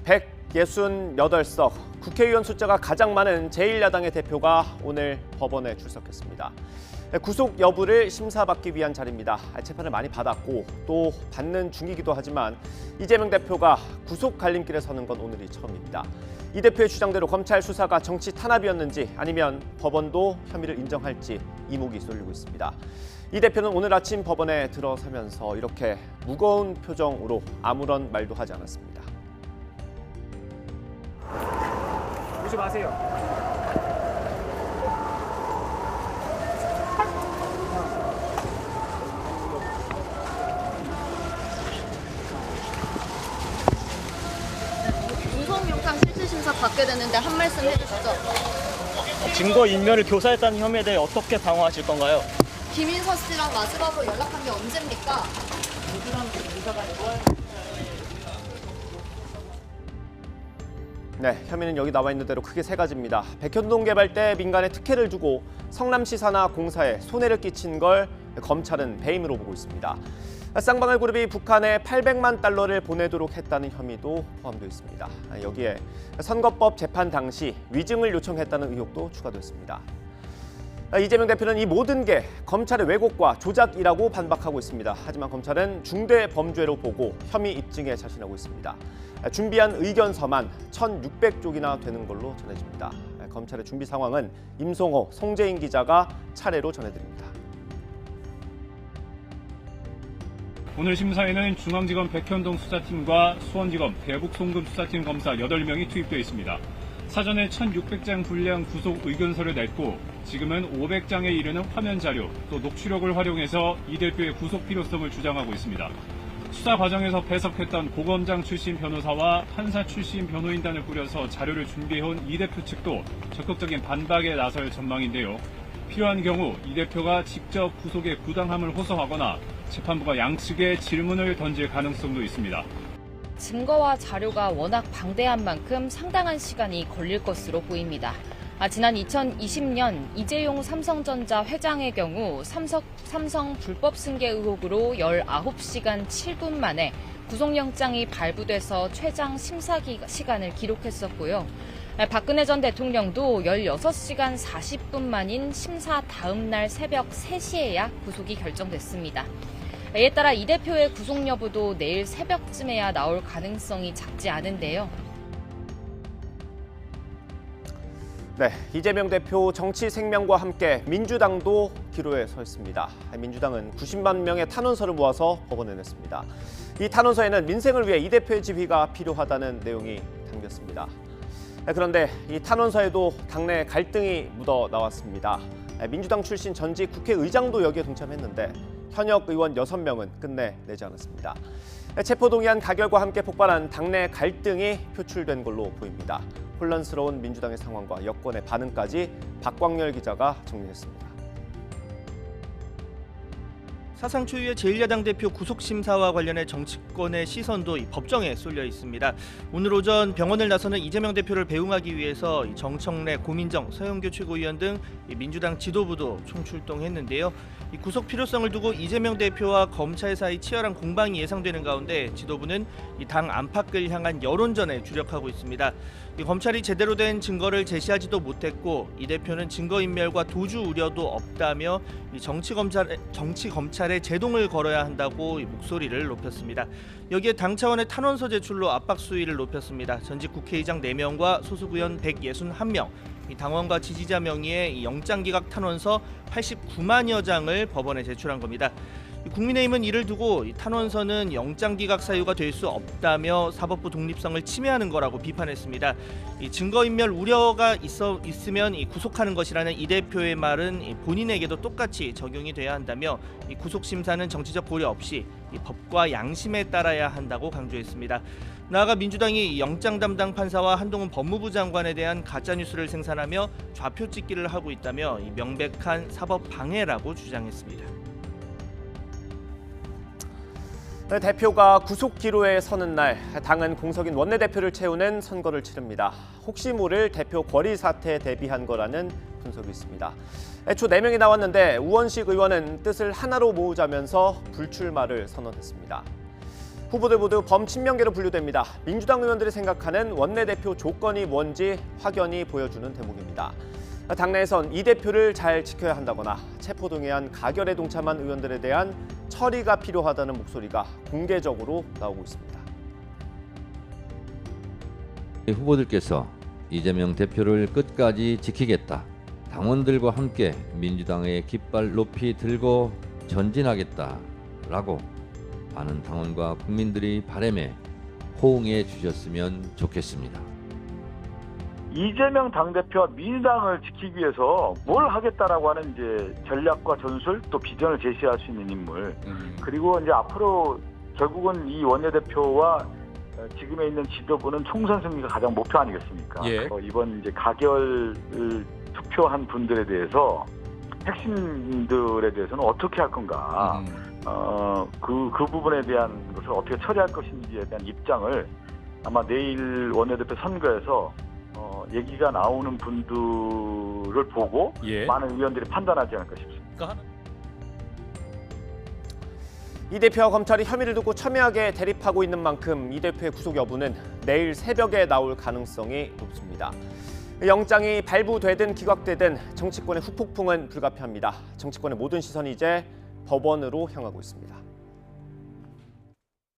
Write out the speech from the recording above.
168석, 국회의원 숫자가 가장 많은 제1야당의 대표가 오늘 법원에 출석했습니다. 구속 여부를 심사받기 위한 자리입니다. 재판을 많이 받았고 또 받는 중이기도 하지만 이재명 대표가 구속 갈림길에 서는 건 오늘이 처음입니다. 이 대표의 주장대로 검찰 수사가 정치 탄압이었는지 아니면 법원도 혐의를 인정할지 이목이 쏠리고 있습니다. 이 대표는 오늘 아침 법원에 들어서면서 이렇게 무거운 표정으로 아무런 말도 하지 않았습니다. 오지 마세요. 구속영장 실질심사 받게 되는데 한 말씀 해주시죠. 증거 인멸을 교사했다는 혐의에 대해 어떻게 방어하실 건가요? 김인서 씨랑 마지막으로 연락한 게 언제입니까? 네, 혐의는 여기 나와 있는 대로 크게 세 가지입니다. 백현동 개발 때 민간에 특혜를 주고 성남시 산하 공사에 손해를 끼친 걸 검찰은 배임으로 보고 있습니다. 쌍방울 그룹이 북한에 800만 달러를 보내도록 했다는 혐의도 포함되어 있습니다. 여기에 선거법 재판 당시 위증을 요청했다는 의혹도 추가됐습니다. 이재명 대표는 이 모든 게 검찰의 왜곡과 조작이라고 반박하고 있습니다. 하지만 검찰은 중대 범죄로 보고 혐의 입증에 자신하고 있습니다. 준비한 의견서만 1,600쪽이나 되는 걸로 전해집니다. 검찰의 준비 상황은 임송호, 송재인 기자가 차례로 전해드립니다. 오늘 심사에는 중앙지검 백현동 수사팀과 수원지검 대북송금 수사팀 검사 8명이 투입되어 있습니다. 사전에 1,600장 분량 구속 의견서를 냈고 지금은 500장에 이르는 화면 자료 또 녹취록을 활용해서 이 대표의 구속 필요성을 주장하고 있습니다. 수사 과정에서 배석했던 고검장 출신 변호사와 판사 출신 변호인단을 꾸려서 자료를 준비해온 이 대표 측도 적극적인 반박에 나설 전망인데요. 필요한 경우 이 대표가 직접 구속의 부당함을 호소하거나 재판부가 양측에 질문을 던질 가능성도 있습니다. 증거와 자료가 워낙 방대한 만큼 상당한 시간이 걸릴 것으로 보입니다. 지난 2020년 이재용 삼성전자 회장의 경우 삼성 불법 승계 의혹으로 19시간 7분 만에 구속영장이 발부돼서 최장 심사 시간을 기록했었고요. 박근혜 전 대통령도 16시간 40분 만인 심사 다음 날 새벽 3시에야 구속이 결정됐습니다. 이에 따라 이 대표의 구속 여부도 내일 새벽쯤에야 나올 가능성이 작지 않은데요. 네, 이재명 대표 정치 생명과 함께 민주당도 기로에 서 있습니다. 민주당은 90만 명의 탄원서를 모아서 법원에 냈습니다. 이 탄원서에는 민생을 위해 이 대표의 지휘가 필요하다는 내용이 담겼습니다. 그런데 이 탄원서에도 당내 갈등이 묻어 나왔습니다. 민주당 출신 전직 국회의장도 여기에 동참했는데 현역 의원 6명은 끝내 내지 않았습니다. 체포동의안 가결과 함께 폭발한 당내 갈등이 표출된 걸로 보입니다. 혼란스러운 민주당의 상황과 여권의 반응까지 박광열 기자가 정리했습니다. 사상 초유의 제1야당 대표 구속심사와 관련해 정치권의 시선도 법정에 쏠려 있습니다. 오늘 오전 병원을 나서는 이재명 대표를 배웅하기 위해서 정청래, 고민정, 서영교 최고위원 등 민주당 지도부도 총출동했는데요. 구속 필요성을 두고 이재명 대표와 검찰 사이 치열한 공방이 예상되는 가운데 지도부는 당 안팎을 향한 여론전에 주력하고 있습니다. 검찰이 제대로 된 증거를 제시하지도 못했고 이 대표는 증거인멸과 도주 우려도 없다며 정치 검찰에 제동을 걸어야 한다고 목소리를 높였습니다. 여기에 당 차원의 탄원서 제출로 압박 수위를 높였습니다. 전직 국회의장 4명과 소속 의원 161명, 당원과 지지자 명의의 영장기각 탄원서 89만여 장을 법원에 제출한 겁니다. 국민의힘은 이를 두고 탄원서는 영장기각 사유가 될 수 없다며 사법부 독립성을 침해하는 거라고 비판했습니다. 증거인멸 우려가 있으면 구속하는 것이라는 이 대표의 말은 본인에게도 똑같이 적용이 돼야 한다며 구속심사는 정치적 고려 없이 법과 양심에 따라야 한다고 강조했습니다. 나아가 민주당이 영장 담당 판사와 한동훈 법무부 장관에 대한 가짜뉴스를 생산하며 좌표찍기를 하고 있다며 명백한 사법 방해라고 주장했습니다. 대표가 구속 기로에 서는 날, 당은 공석인 원내대표를 채우는 선거를 치릅니다. 혹시 모를 대표 거리 사태에 대비한 거라는 분석이 있습니다. 애초 4명이 나왔는데 우원식 의원은 뜻을 하나로 모으자면서 불출마를 선언했습니다. 후보들 모두 범친명계로 분류됩니다. 민주당 의원들이 생각하는 원내대표 조건이 뭔지 확연히 보여주는 대목입니다. 당내에선 이 대표를 잘 지켜야 한다거나 체포동의안 가결에 동참한 의원들에 대한 처리가 필요하다는 목소리가 공개적으로 나오고 있습니다. 후보들께서 이재명 대표를 끝까지 지키겠다. 당원들과 함께 민주당의 깃발 높이 들고 전진하겠다라고 많은 당원과 국민들이 바람에 호응해 주셨으면 좋겠습니다. 이재명 당대표와 민주당을 지키기 위해서 뭘 하겠다라고 하는 이제 전략과 전술 또 비전을 제시할 수 있는 인물. 그리고 이제 앞으로 결국은 이 원내대표와 지금에 있는 지도부는 총선 승리가 가장 목표 아니겠습니까? 그래서 이번 이제 가결 투표한 분들에 대해서 핵심들에 대해서는 어떻게 할 건가? 그 부분에 대한 것을 어떻게 처리할 것인지에 대한 입장을 아마 내일 원내대표 선거에서 얘기가 나오는 분들을 보고 많은 의원들이 판단하지 않을까 싶습니다. 이 대표와 검찰이 혐의를 두고 첨예하게 대립하고 있는 만큼 이 대표의 구속 여부는 내일 새벽에 나올 가능성이 높습니다. 영장이 발부되든 기각되든 정치권의 후폭풍은 불가피합니다. 정치권의 모든 시선이 이제 법원으로 향하고 있습니다.